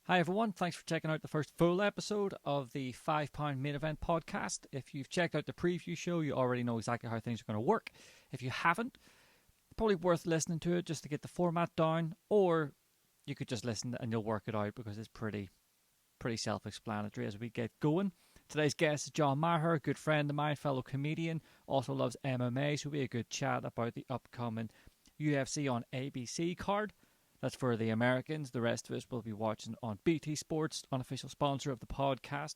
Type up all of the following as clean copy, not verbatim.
Hi everyone, thanks for checking out the first full episode of the £5 main event podcast. If you've checked out the preview show, you already know exactly how things are going to work. If you haven't, probably worth listening to it just to get the format down, or you could just listen and you'll work it out because it's pretty self-explanatory as we get going. Today's guest is John Meagher, a good friend of mine, fellow comedian, also loves MMA, so it'll be a good chat about the upcoming UFC on ABC card. That's for the Americans. The rest of us will be watching on BT Sports, unofficial sponsor of the podcast,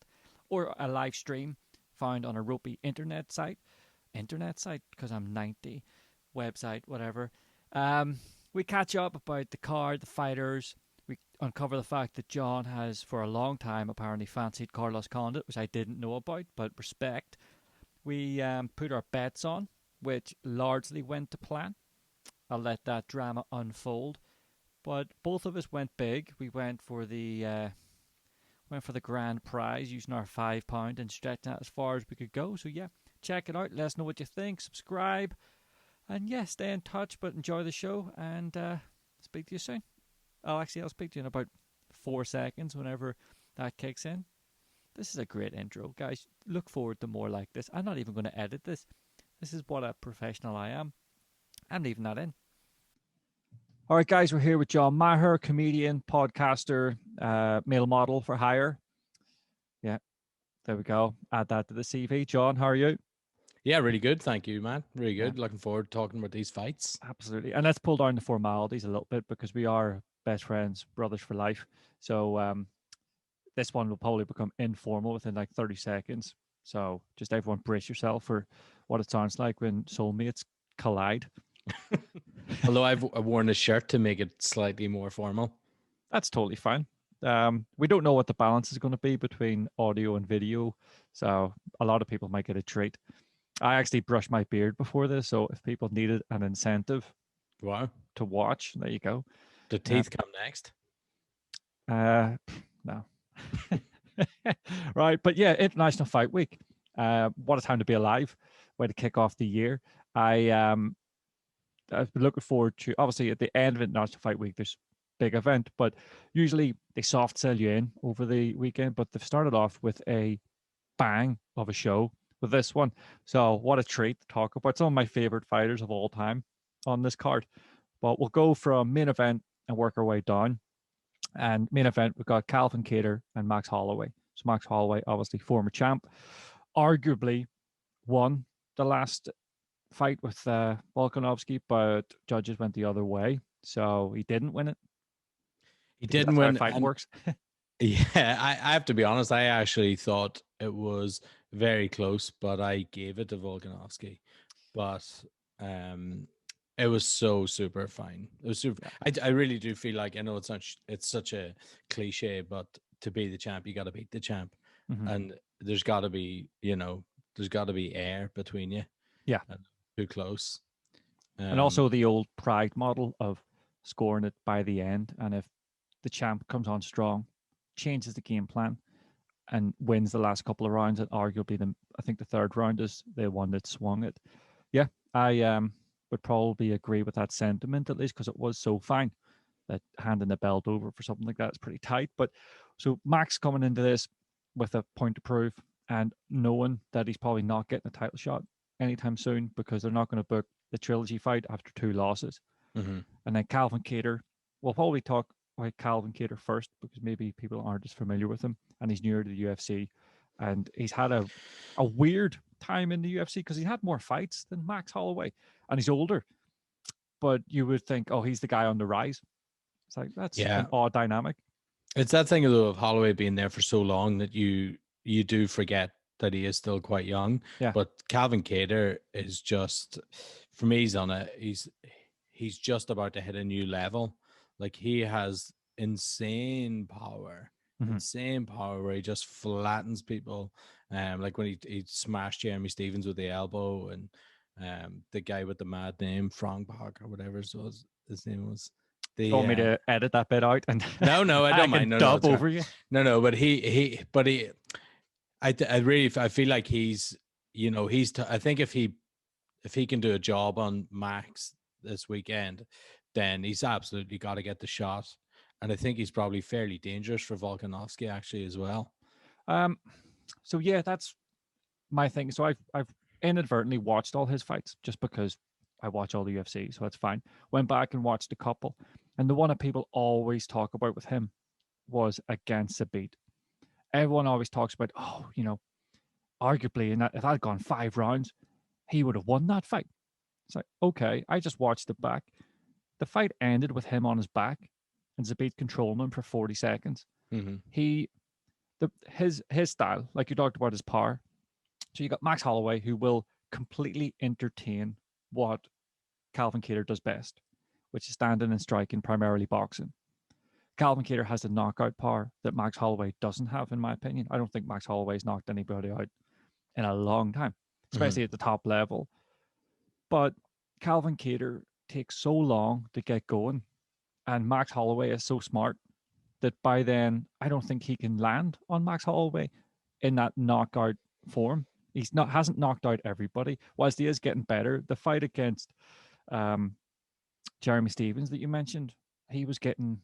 or a live stream found on a ropey internet site, because I'm 90, website, whatever. We catch up about the card, the fighters. We uncover the fact that John has, for a long time, apparently fancied Carlos Condit, which I didn't know about, but respect. We put our bets on, which largely went to plan. I'll let that drama unfold. But both of us went big. We went for the grand prize using our £5 and stretching that as far as we could go. So yeah, check it out. Let us know what you think. Subscribe, and yeah, stay in touch. But enjoy the show, and speak to you soon. I'll speak to you in about 4 seconds whenever that kicks in. This is a great intro, guys. Look forward to more like this. I'm not even going to edit this. This is what a professional I am. I'm leaving that in. All right, guys, we're here with John Meagher, comedian, podcaster, male model for hire. Yeah, there we go. Add that to the CV. John, how are you? Yeah, really good. Thank you, man. Really good. Looking forward to talking about these fights. Absolutely. And let's pull down the formalities a little bit because we are best friends, brothers for life. So this one will probably become informal within like 30 seconds. So just everyone brace yourself for what it sounds like when soulmates collide. Although I've worn a shirt to make it slightly more formal. That's totally fine. We don't know what the balance is going to be between audio and video, so a lot of people might get a treat. I actually brushed my beard before this, so if people needed an incentive to watch, there you go. The teeth come next. No. Right, but yeah, International Fight Week. What a time to be alive. Way to kick off the year. I've been looking forward to, obviously, at the end of International Fight Week, there's big event, but usually they soft sell you in over the weekend, but they've started off with a bang of a show with this one. So what a treat to talk about. Some of my favorite fighters of all time on this card. But we'll go from main event and work our way down. And main event, we've got Calvin Kattar and Max Holloway. So Max Holloway, obviously former champ, arguably won the last fight with Volkanovski, but judges went the other way. So he didn't win it. He didn't win. How fight works. Yeah, I have to be honest. I actually thought it was very close, but I gave it to Volkanovski. But it was so super fine. It was super. I really do feel like, I know it's such a cliche, but to be the champ, you got to beat the champ, and there's got to be air between you. Yeah, too close. And also the old pride model of scoring it by the end, and if the champ comes on strong, changes the game plan, and wins the last couple of rounds, and arguably I think the third round is the one that swung it. Yeah, I would probably agree with that sentiment, at least because it was so fine that handing the belt over for something like that is pretty tight. But so Max coming into this with a point to prove and knowing that he's probably not getting a title shot anytime soon because they're not going to book the trilogy fight after 2 losses. And then Calvin Kattar, we'll probably talk about Calvin Kattar first because maybe people aren't as familiar with him and he's newer to the UFC. And he's had a weird time in the UFC because he had more fights than Max Holloway and he's older. But you would think, oh, he's the guy on the rise. It's like, that's an odd dynamic. It's that thing, though, of Holloway being there for so long that you do forget that he is still quite young. Yeah. But Calvin Kattar is just, for me, he's just about to hit a new level. Like, he has insane power where he just flattens people. Like when he smashed Jeremy Stevens with the elbow, and the guy with the mad name, Frank Bach or whatever his name was. You want me to edit that bit out? And no, I don't mind. Dub over you. No, but I feel like he's, I think if he can do a job on Max this weekend, then he's absolutely got to get the shot. And I think he's probably fairly dangerous for Volkanovski actually as well. Um, so yeah, that's my thing. So I've inadvertently watched all his fights just because I watch all the UFC, so that's fine. Went back and watched a couple, and the one that people always talk about with him was against Zabit. Everyone always talks about, oh, arguably, and if I'd gone 5 rounds, he would have won that fight. It's like, okay, I just watched it back. The fight ended with him on his back and Zabit controlling him for 40 seconds. Mm-hmm. He, his style, like you talked about, his power. So you got Max Holloway, who will completely entertain what Calvin Kattar does best, which is standing and striking, primarily boxing. Calvin Kattar has the knockout power that Max Holloway doesn't have, in my opinion. I don't think Max Holloway's knocked anybody out in a long time, especially at the top level. But Calvin Kattar takes so long to get going, and Max Holloway is so smart that by then I don't think he can land on Max Holloway in that knockout form. He's not hasn't knocked out everybody. Whilst he is getting better, the fight against um, Jeremy Stevens that you mentioned, he was getting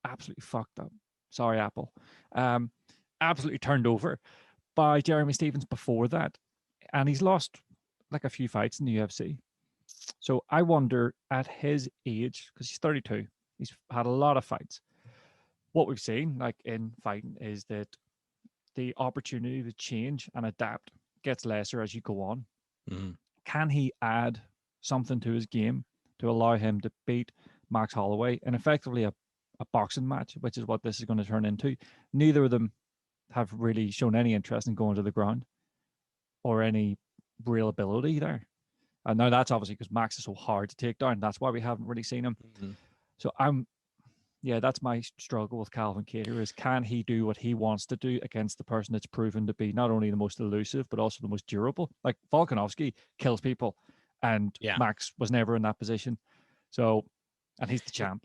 absolutely fucked up. Sorry, Apple. Um, Absolutely turned over by Jeremy Stevens before that, and he's lost like a few fights in the UFC. So I wonder at his age, because he's 32, he's had a lot of fights. What we've seen, like in fighting, is that the opportunity to change and adapt gets lesser as you go on. Mm-hmm. Can he add something to his game to allow him to beat Max Holloway in effectively a boxing match, which is what this is going to turn into? Neither of them have really shown any interest in going to the ground or any real ability there. And now that's obviously because Max is so hard to take down. That's why we haven't really seen him. Mm-hmm. So that's my struggle with Calvin Kattar is can he do what he wants to do against the person that's proven to be not only the most elusive, but also the most durable? Like Volkanovski kills people and Yeah. Max was never in that position. So, and he's the champ.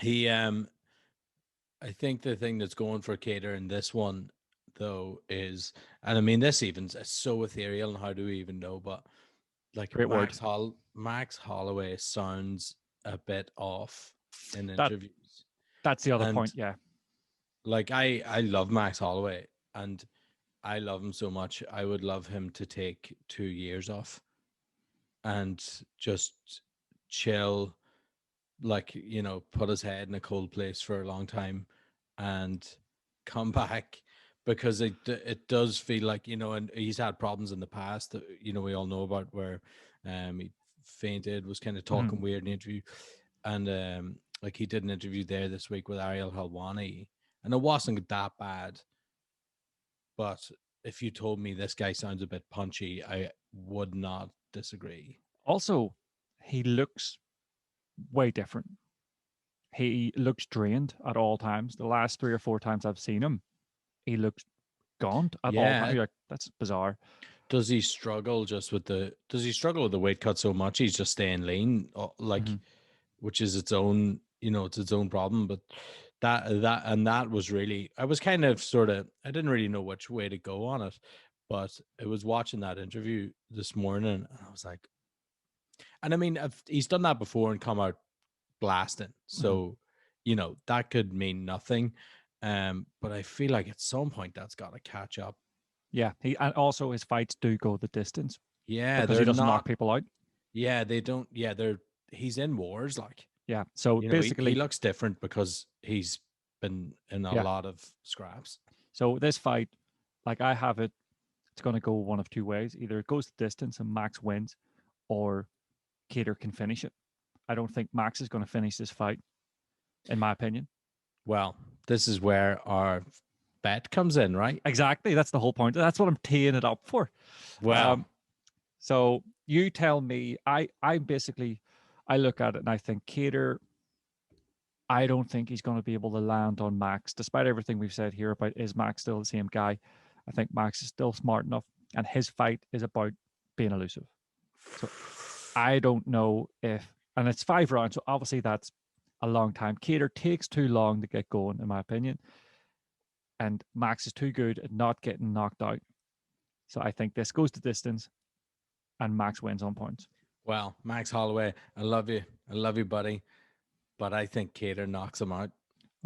He I think the thing that's going for Cater in this one though is, and I mean this even's so ethereal and how do we even know, but like Great word. Max Holloway sounds a bit off in That interviews. that's the other And point. Yeah. like I love Max Holloway and I love him so much. I would love him to take 2 years off and just chill, like, put his head in a cold place for a long time and come back, because it does feel like, and he's had problems in the past that, we all know about, where he fainted, was kind of talking weird in the interview. And like he did an interview there this week with Ariel Helwani, and it wasn't that bad. But if you told me this guy sounds a bit punchy, I would not disagree. Also, he looks way different. He looks drained at all times. The last 3 or 4 times I've seen him, he looks gaunt at all times. Yeah. You're like, that's bizarre. Does he struggle does he struggle with the weight cut so much he's just staying lean, like, which is its own, it's its own problem. But that was really, I was kind of I didn't really know which way to go on it, but it was watching that interview this morning and I was like, and I mean, he's done that before and come out blasting. So, that could mean nothing. But I feel like at some point that's got to catch up. Yeah, and also his fights do go the distance Yeah, because he they're doesn't knock not. people out. Yeah, they don't. Yeah, he's in wars. Like, Yeah, so he basically, looks different because he's been in a yeah. lot of scraps. So this fight, like I have it, it's going to go one of two ways. Either it goes the distance and Max wins, or Kattar can finish it. I don't think Max is going to finish this fight, in my opinion. Well, this is where our bet comes in, right? Exactly. That's the whole point. That's what I'm teeing it up for. Well, So you tell me. I basically, I look at it and I think Kattar. I don't think he's going to be able to land on Max, despite everything we've said here about is Max still the same guy. I think Max is still smart enough, and his fight is about being elusive. So I don't know if, and it's 5 rounds, so obviously that's a long time. Kattar takes too long to get going, in my opinion, and Max is too good at not getting knocked out. So I think this goes to distance, and Max wins on points. well, Max Holloway, I love you. I love you, buddy. but I think Cater knocks him out.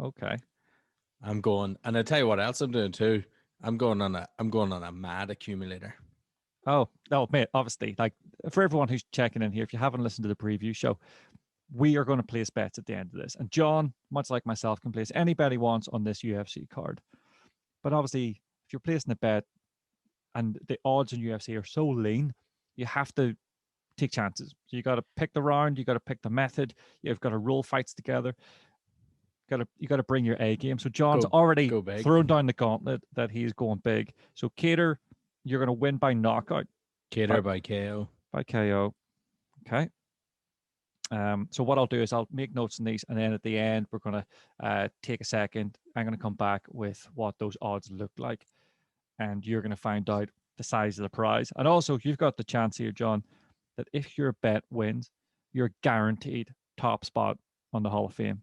Okay. I'm going, and I tell you what else I'm doing too. I'm going on a mad accumulator. Oh, no, mate, obviously, like for everyone who's checking in here, if you haven't listened to the preview show, we are going to place bets at the end of this. And John, much like myself, can place any bet he wants on this UFC card. But obviously, if you're placing a bet and the odds in UFC are so lean, you have to take chances. So you got to pick the round, you got to pick the method, you've got to roll fights together. You got to bring your A game. So John's already go big. thrown down the gauntlet that he's going big. So Cater, you're going to win by knockout. Cater by KO. By KO. Okay. So what I'll do is I'll make notes on these, and then at the end we're going to take a second. I'm going to come back with what those odds look like, and you're going to find out the size of the prize. And also, you've got the chance here, John, that if your bet wins, you're guaranteed top spot on the Hall of Fame,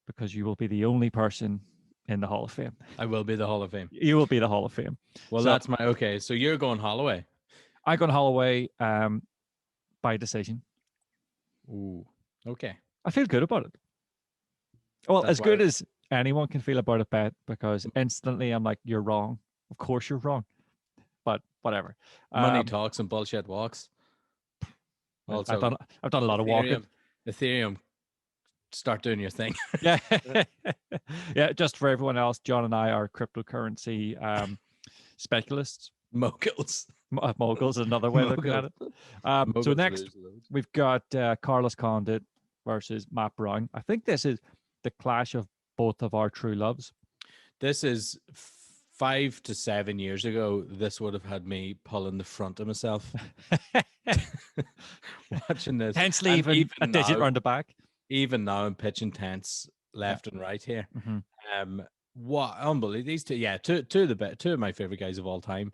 because you will be the only person in the Hall of Fame. I will be the Hall of Fame. You will be the Hall of Fame. Well, so, that's my okay. So you're going Holloway. I'm going Holloway by decision. Ooh, okay. I feel good about it. Well, that's as good as anyone can feel about a bet, because instantly I'm like, you're wrong. Of course you're wrong. But whatever. Money talks and bullshit walks. Also, I've done a lot of walking. Ethereum, start doing your thing. Yeah. Yeah, just for everyone else, John and I are cryptocurrency specialists. Moguls. Moguls is another way of looking at it. So next, we've got Carlos Condit versus Matt Brown. I think this is the clash of both of our true loves. This is 5 to 7 years ago. This would have had me pulling the front of myself. Watching this. Tensely, even a digit round the back. Even now, I'm pitching tense left and right here. Mm-hmm. What unbelievable! These two of my favorite guys of all time.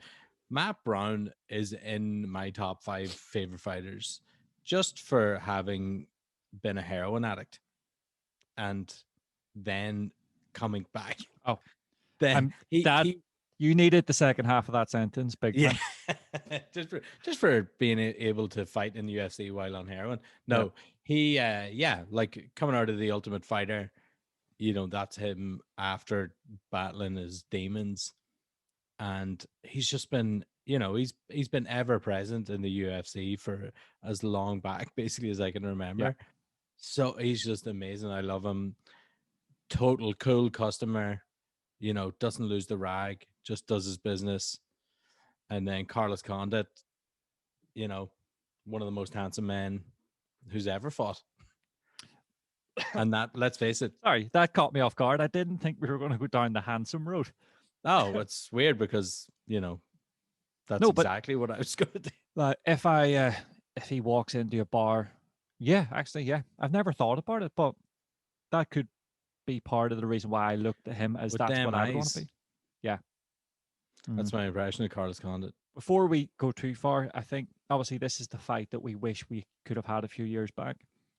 Matt Brown is in my top 5 favorite fighters, just for having been a heroin addict and then coming back. Oh, then you needed the second half of that sentence, big time. just for being able to fight in the UFC while on heroin. No, he like coming out of The Ultimate Fighter, that's him after battling his demons, and he's just been, he's been ever present in the UFC for as long back basically as I can remember. Yeah. So he's just amazing. I love him. Total cool customer, doesn't lose the rag, just does his business. And then Carlos Condit, one of the most handsome men who's ever fought. And that, let's face it. Sorry, that caught me off guard. I didn't think we were going to go down the handsome road. Oh, it's weird because, that's exactly what I was going to do. If he walks into a bar, I've never thought about it, but that could be part of the reason why I looked at him as that's what I want to be. Yeah. That's my impression of Carlos Condit. Before we go too far, I think obviously this is the fight that we wish we could have had a few years back.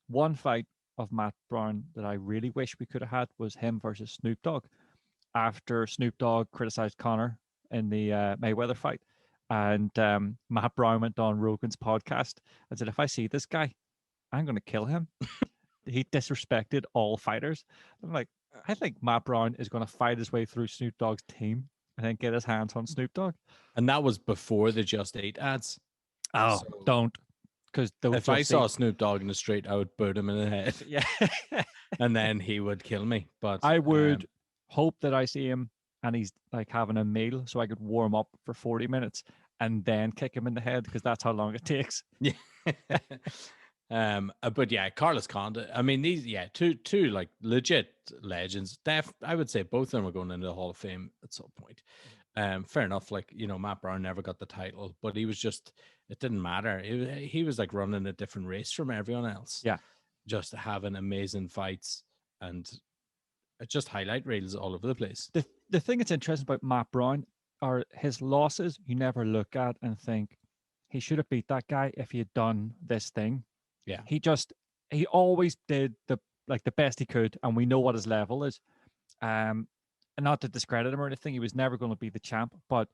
One fight of Matt Brown that I really wish we could have had was him versus Snoop Dogg, after Snoop Dogg criticized Conor in the Mayweather fight. And Matt Brown went on Rogan's podcast and said, if I see this guy, I'm going to kill him. He disrespected all fighters. I'm like, I think Matt Brown is going to fight his way through Snoop Dogg's team and then get his hands on Snoop Dogg. And that was before the Just Eat ads. Oh, so don't. Because if I saw Snoop Dogg in the street, I would boot him in the head. Yeah. And then he would kill me. But I would hope that I see him and he's like having a meal so I could warm up for 40 minutes and then kick him in the head, because that's how long it takes. Yeah. But yeah, Carlos Condit. I mean, these two like legit legends. I would say both of them are going into the Hall of Fame at some point. Fair enough. Like, Matt Brown never got the title, but he was just, it didn't matter. He was like running a different race from everyone else. Yeah, just having amazing fights and just highlight reels all over the place. The thing that's interesting about Matt Brown are his losses. You never look at and think he should have beat that guy if he had done this thing. Yeah. He always did the best he could, and we know what his level is. And not to discredit him or anything, he was never going to be the champ. But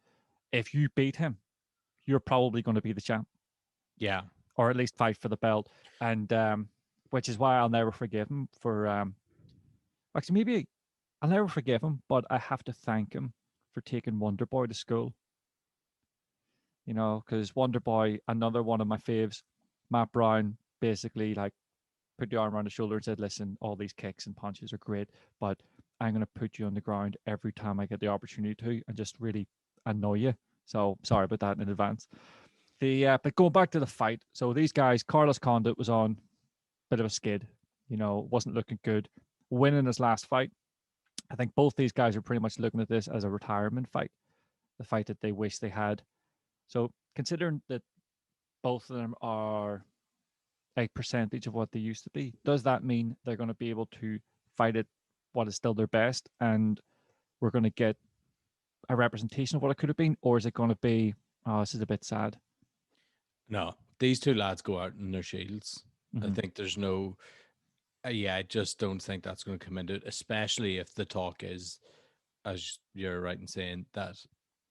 if you beat him, you're probably going to be the champ. Yeah. Or at least fight for the belt. And which is why I'll never forgive him for. Actually, maybe I'll never forgive him, but I have to thank him for taking Wonder Boy to school. You know, because Wonder Boy, another one of my faves, Matt Brown, basically like put the arm around his shoulder and said, "Listen, all these kicks and punches are great, but I'm going to put you on the ground every time I get the opportunity to, and just really annoy you." So sorry about that in advance. But going back to the fight, so these guys, Carlos Condit was on a bit of a skid, you know, wasn't looking good. Winning his last fight, I think both these guys are pretty much looking at this as a retirement fight, the fight that they wish they had. So considering that both of them are a percentage of what they used to be, does that mean they're going to be able to fight at what is still their best, and we're going to get a representation of what it could have been, or is it going to be, oh, this is a bit sad? No, these two lads go out in their shields. I think there's no, yeah, I just don't think that's going to come into it, especially if the talk is, as you're right in saying, that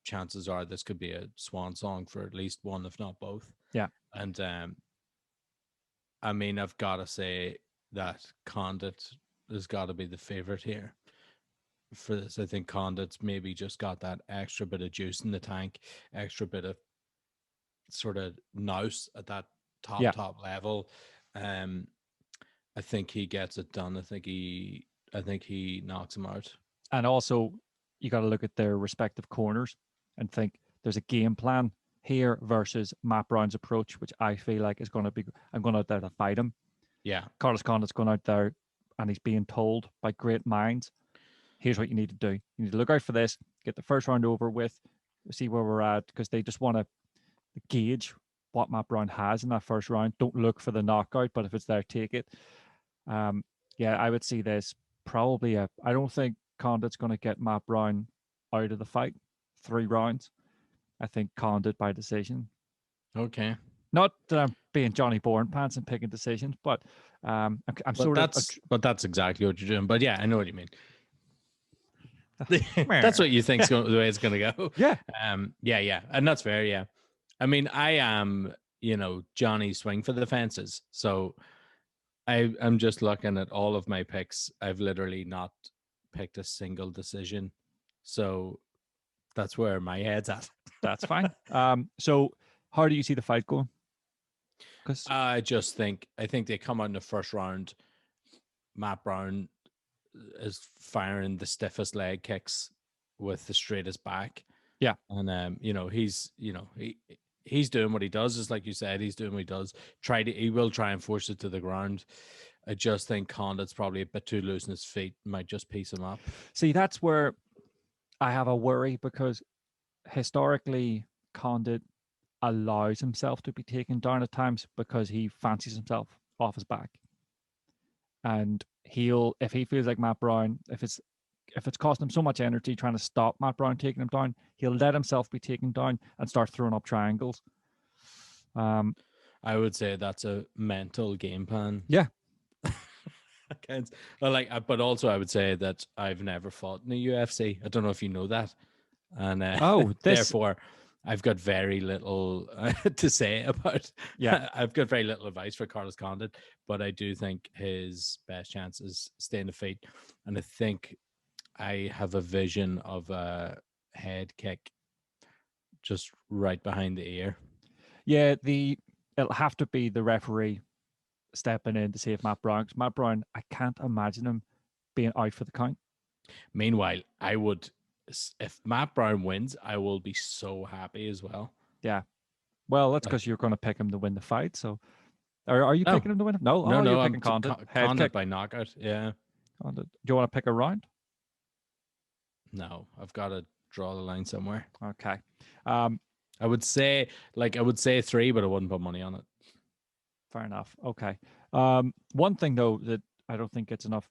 chances are this could be a swan song for at least one, if not both. Yeah. And I mean, I've got to say that Condit has got to be the favorite here for this. I think Condit's maybe just got that extra bit of juice in the tank, extra bit of sort of nous at that top level. I think he gets it done. I think he knocks him out. And also, you got to look at their respective corners and think there's a game plan here versus Matt Brown's approach, which I feel like is going to be, I'm going out there to fight him. Yeah. Carlos Condit's going out there and he's being told by great minds, here's what you need to do. You need to look out for this, get the first round over with, see where we're at, because they just want to gauge what Matt Brown has in that first round. Don't look for the knockout, but if it's there, take it. Yeah, I would see this probably I don't think Condit's going to get Matt Brown out of the fight 3 rounds. I think Condit by decision. Okay. Not that I'm being Johnny Bourne pants and picking decisions, but I'm sort of. But that's exactly what you're doing. But yeah, I know what you mean. That's what you think's the way it's going to go. Yeah. Yeah, and that's fair. Yeah, I mean, I am, Johnny swing for the fences. So I'm just looking at all of my picks. I've literally not picked a single decision. So that's where my head's at. That's fine. So how do you see the fight going? Because I think they come out in the first round. Matt Brown is firing the stiffest leg kicks with the straightest back. Yeah. And he's doing what he does. Is like you said, he's doing what he does. He will try and force it to the ground. I just think Condit's probably a bit too loose in his feet. Might just piece him up. See, that's where I have a worry, because historically Condit allows himself to be taken down at times because he fancies himself off his back. And if he feels like Matt Brown, if it's costing him so much energy trying to stop Matt Brown taking him down, he'll let himself be taken down and start throwing up triangles. I would say that's a mental game plan. Yeah. But also I would say that I've never fought in the UFC. I don't know if you know that. And therefore I've got very little to say about. Yeah, I've got very little advice for Carlos Condit, but I do think his best chance is staying the feet. And I think I have a vision of a head kick just right behind the ear. Yeah, it'll have to be the referee stepping in to save Matt Brown. Matt Brown, I can't imagine him being out for the count. Meanwhile, if Matt Brown wins, I will be so happy as well. Yeah. Well, that's because you're going to pick him to win the fight. So, are you picking him to win? No, no, you're I'm picking Condit. Condit by knockout. Yeah. Condit. Do you want to pick a round? No, I've got to draw the line somewhere. Okay. I would say 3, but I wouldn't put money on it. Fair enough. Okay. One thing though that I don't think gets enough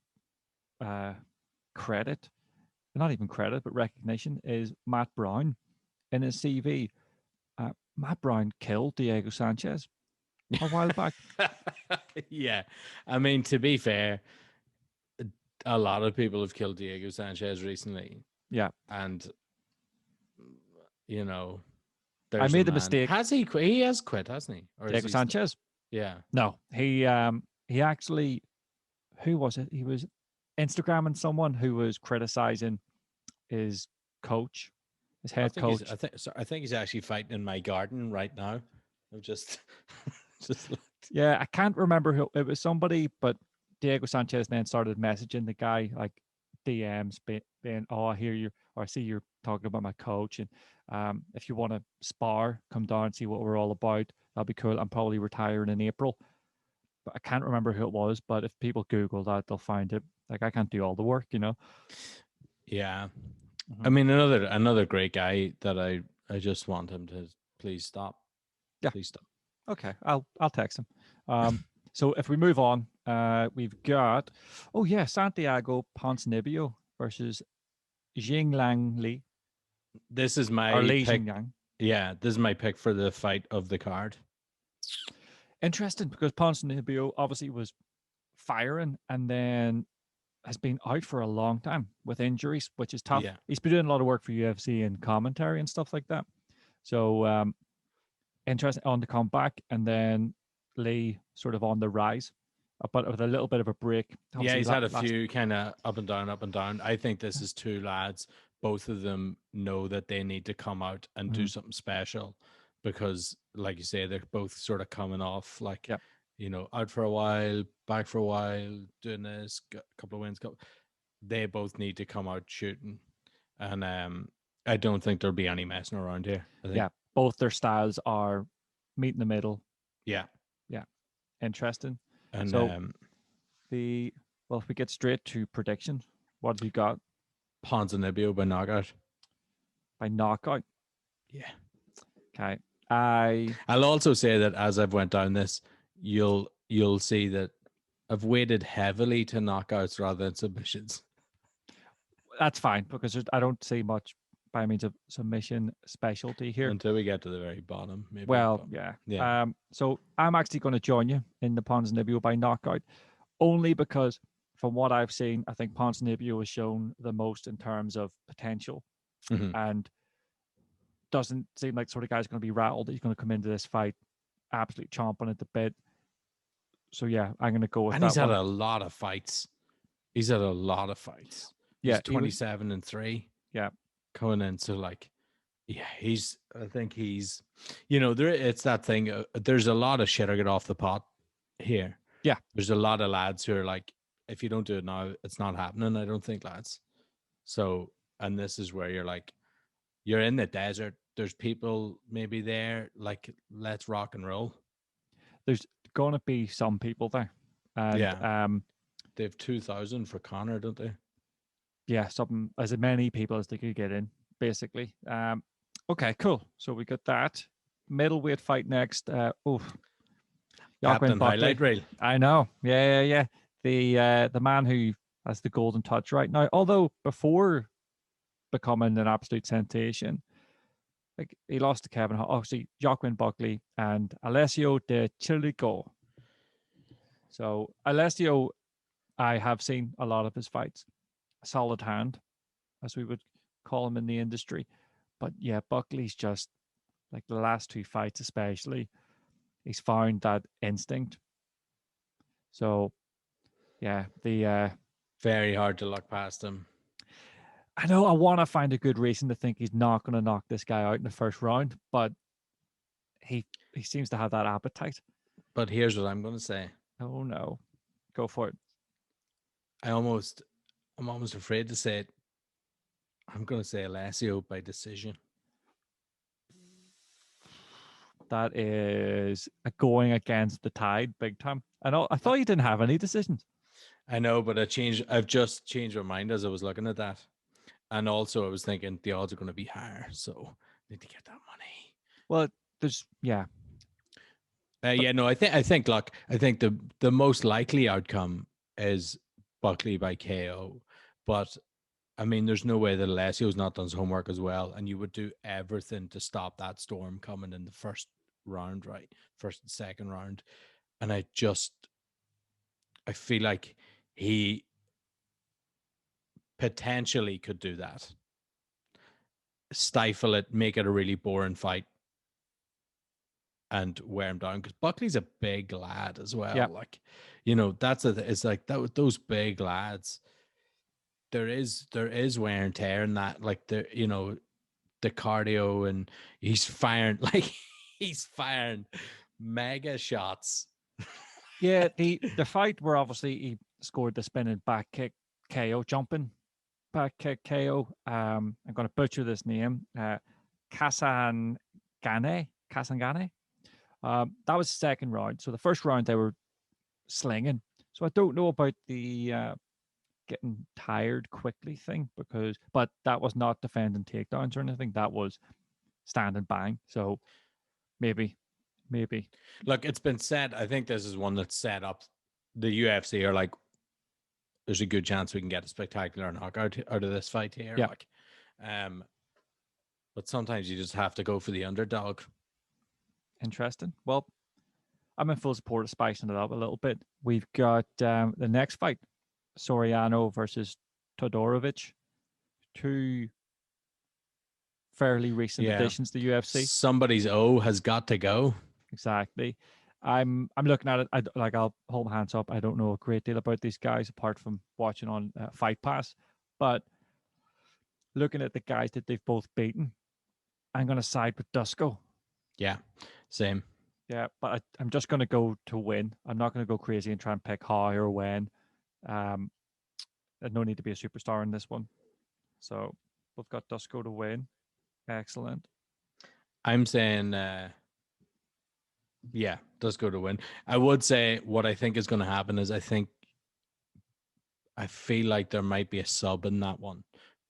credit, not even credit, but recognition, is Matt Brown in his CV. Matt Brown killed Diego Sanchez a while back. Yeah. I mean, to be fair, a lot of people have killed Diego Sanchez recently. Yeah. And, I made the mistake. Has he quit? He has quit, hasn't he? Diego Sanchez? Yeah. No, he he actually, who was it? He was Instagramming someone who was criticizing his coach, his I head think he's. coach. I think he's actually fighting in my garden right now. I'm just, just looked. Yeah, I can't remember who it was. Somebody, but Diego Sanchez then started messaging the guy like DMs, being, "Oh, I hear you, or I see you're talking about my coach, and if you want to spar, come down and see what we're all about. That'll be cool. I'm probably retiring in April." But I can't remember who it was. But if people Google that, they'll find it. Like I can't do all the work, you know. Yeah, I Mm-hmm. mean another great guy that I just want him to please stop. Yeah. Please stop. Okay. I'll text him. So if we move on, we've got, oh yeah, Santiago Ponzinibbio versus Jinglang Li, This is or my Li pick. Jingyang. Yeah, this is my pick for the fight of the card. Interesting because Ponzinibbio obviously was firing and then has been out for a long time with injuries, which is tough. Yeah. He's been doing a lot of work for UFC and commentary and stuff like that. So interesting on the comeback, and then Lee sort of on the rise, but with a little bit of a break. Yeah, Obviously, he's had a last few kind of up and down, up and down. I think this is two lads. Both of them know that they need to come out and do Mhm. something special because, like you say, they're both sort of coming off like, Yeah, out for a while, back for a while, doing this, got a couple of wins. They both need to come out shooting. And I don't think there'll be any messing around here. I think, yeah. Both their styles are meet in the middle. yeah. Yeah, interesting. And So the well, if we get straight to predictions, what have you got Ponzinibbio by knockout. by knockout? Yeah. Okay, I'll also say that as I've went down this, you'll see that I've weighted heavily to knockouts rather than submissions that's fine because I don't see much by means of submission specialty here. until we get to the very bottom, maybe. Well, But yeah. yeah, So I'm actually going to join you in the Ponzinibbio by knockout, only because from what I've seen, I think Ponzinibbio has shown the most in terms of potential, mm-hmm. and doesn't seem like the sort of guy's going to be rattled. He's going to come into this fight absolutely chomping at the bit. So yeah, I'm going to go with And he's that had one. a lot of fights. He's had a lot of fights. Yeah, He's he was. 27-3 Yeah, coming in. So like, yeah, I think he's, there. It's that thing. There's a lot of shit I get off the pot here. yeah. There's a lot of lads who are like, if you don't do it now, it's not happening. I don't think, lads. So, and this is where you're like, you're in the desert. There's people maybe there. Like, let's rock and roll. There's going to be some people there, and Yeah, they have 2,000 for Connor, don't they? yeah, something as many people as they could get in, basically. Okay, cool. So we got that middleweight fight next. Joaquin Captain Buckley. highlight reel. I know. Yeah, yeah, yeah. The man who has the golden touch right now. Although before becoming an absolute sensation, like he lost to Kevin Hart, obviously Joaquin Buckley and Alessio de Chirico. So Alessio, I have seen a lot of his fights. A solid hand, as we would call him in the industry. But yeah, Buckley's just like the last two fights, especially, he's found that instinct. So yeah, Very hard to look past him. I know I want to find a good reason to think he's not going to knock this guy out in the first round, but he seems to have that appetite. But here's what I'm going to say. Oh no, go for it. I'm almost afraid to say it. I'm going to say Alessio by decision. That is going against the tide big time. I thought you didn't have any decisions. I know, but I've just changed my mind as I was looking at that. And also I was thinking the odds are going to be higher. So I need to get that money. Well, there's yeah. No, I think look, I think the most likely outcome is Buckley by KO. But I mean, there's no way that Alessio's not done his homework as well. And you would do everything to stop that storm coming in the first round, right? First and second round. And I feel like he potentially could do that. Stifle it, make it a really boring fight. and wear him down, because Buckley's a big lad as well. Yeah. Like, that's it's like that with those big lads. There is wear and tear in that, like the cardio, and he's firing like he's firing mega shots. Yeah, the fight where obviously he scored the spinning back kick KO, jumping back kick KO. I'm going to butcher this name. Kasangane. Kasangane. That was the second round. So the first round they were slinging. So I don't know about the getting tired quickly thing, but that was not defending takedowns or anything. That was stand and bang. So maybe. Look, it's been said. I think this is one that's set up. The UFC are like, there's a good chance we can get a spectacular knockout out of this fight here. Yeah. Like, but sometimes you just have to go for the underdog. Interesting. Well, I'm in full support of spicing it up a little bit. We've got the next fight, Soriano versus Todorovic, two fairly recent additions to the UFC. Somebody's O has got to go. Exactly. I'm looking at it. I'll hold my hands up. I don't know a great deal about these guys apart from watching on Fight Pass, but looking at the guys that they've both beaten, I'm going to side with Dusko. Yeah, same. Yeah, but I'm just going to go to win. I'm not going to go crazy and try and pick how or when. There's no need to be a superstar in this one. So we've got Dusko to win. Excellent. I'm saying, Dusko to win. I would say what I think is going to happen is I feel like there might be a sub in that one,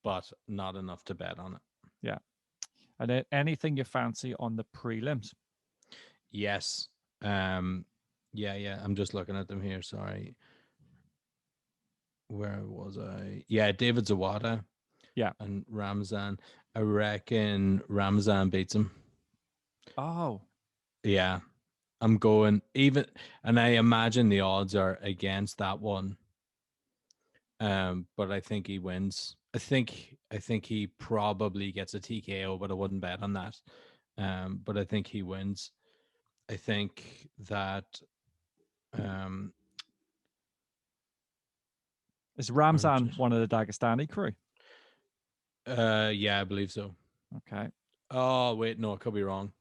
but not enough to bet on it. Yeah. And then anything you fancy on the prelims? Yes. I'm just looking at them here. Sorry. Where was I? Yeah, David Zawada. Yeah. And Ramzan. I reckon Ramzan beats him. Oh. Yeah. I'm going even, and I imagine the odds are against that one. But I think he wins. I think he probably gets a TKO, but I wouldn't bet on that. But I think he wins. I think that is Ramzan one of the Dagestani crew? Yeah, I believe so. Okay. Oh wait, no, I could be wrong.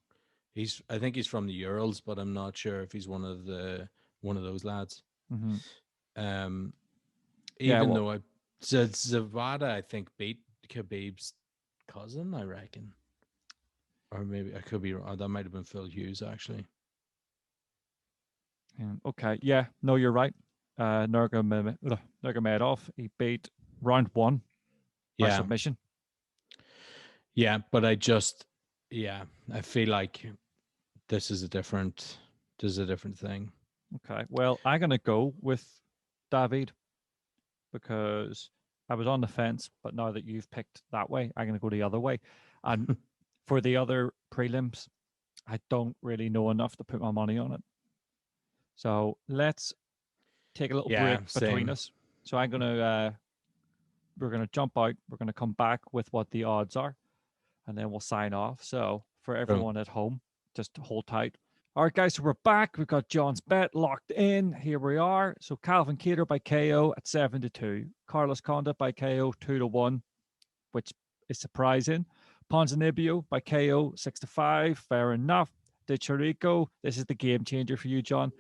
I think he's from the Urals, but I'm not sure if he's one of those lads. Mm-hmm. Though Zavada, I think, beat Khabib's cousin, I reckon. Or maybe I could be wrong. That might have been Phil Hughes, actually. Okay. Yeah. No, you're right. Nurmagomedov, he beat round 1 by submission. Yeah, but I feel like this is a different thing. Okay. Well, I'm going to go with David because I was on the fence, but now that you've picked that way, I'm going to go the other way. And for the other prelims, I don't really know enough to put my money on it. So let's take a little break between us. So we're going to jump out. We're going to come back with what the odds are, and then we'll sign off. So for everyone at home, just hold tight. All right, guys, so we're back. We've got John's bet locked in. Here we are. So Calvin Kattar by KO at 7-2. Carlos Condit by KO 2-1, which is surprising. Ponzinibbio by KO 6-5. Fair enough. De Chirico, this is the game changer for you, John.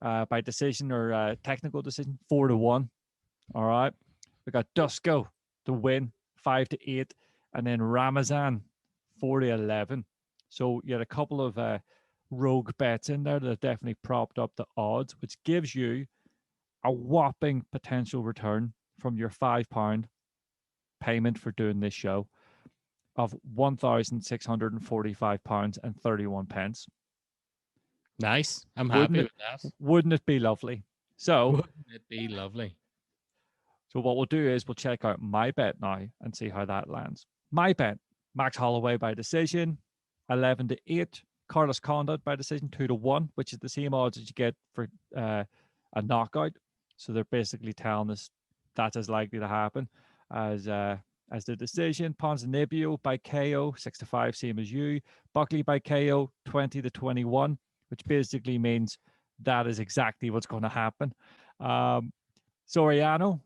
By decision or technical decision, 4-1. All right. We got Dusko to win 5-8, and then Ramazan 4-11. So you had a couple of rogue bets in there that definitely propped up the odds, which gives you a whopping potential return from your £5 payment for doing this show of £1,645.31. Nice. I'm happy with that. Wouldn't it be lovely? So wouldn't it be lovely? So what we'll do is we'll check out my bet now and see how that lands. My bet, Max Holloway by decision, 11-8. Carlos Condit by decision, 2-1, which is the same odds as you get for a knockout. So they're basically telling us that's as likely to happen as as the decision. Ponzinibbio by KO, 6-5, same as you. Buckley by KO, 20-21, which basically means that is exactly what's going to happen. Soriano,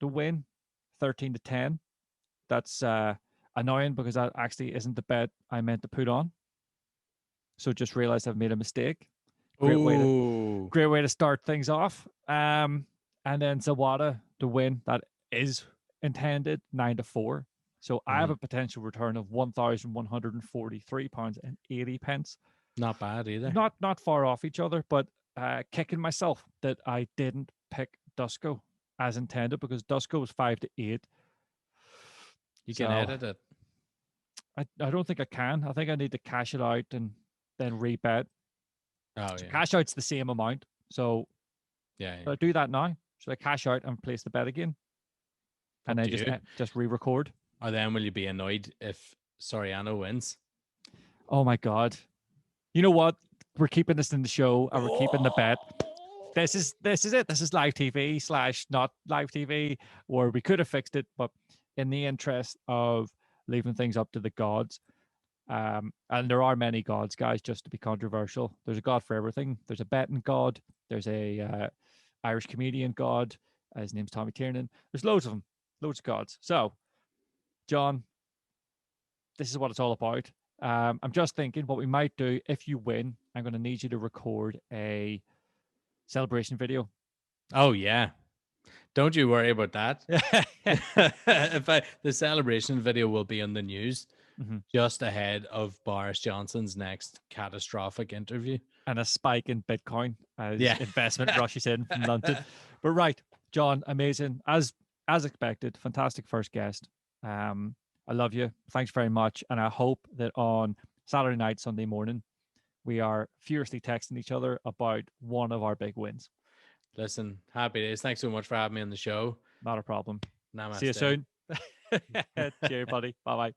the win, 13-10. That's annoying because that actually isn't the bet I meant to put on. So just realized I've made a mistake. Great way to start things off. And then Zawada, the win, that is intended, 9-4. So I have a potential return of £1,143.80. Not bad either. Not far off each other, but kicking myself that I didn't pick Dusko as intended, because Dusko was 5-8. You can edit it. I don't think I can. I think I need to cash it out and then rebet. Oh, so yeah. Cash out's the same amount. So yeah. should I do that now? Should I cash out and place the bet again? And then just re-record? Or then will you be annoyed if Soriano wins? Oh my God. You know what? We're keeping this in the show and we're keeping the bet. This is it. This is live TV / not live TV, or we could have fixed it, but in the interest of leaving things up to the gods, and there are many gods, guys, just to be controversial. There's a god for everything. There's a betting god. There's a Irish comedian god. His name's Tommy Tiernan. There's loads of them. Loads of gods. So, John, this is what it's all about. I'm just thinking what we might do if you win. I'm going to need you to record a celebration video. Oh, yeah. Don't you worry about that. The celebration video will be on the news just ahead of Boris Johnson's next catastrophic interview. And a spike in Bitcoin as investment rushes in from London. But right, John, amazing. As expected, fantastic first guest. I love you. Thanks very much. And I hope that on Saturday night, Sunday morning, we are furiously texting each other about one of our big wins. Listen, happy days. Thanks so much for having me on the show. Not a problem. Namaste. See you soon. Cheers, buddy. Bye-bye.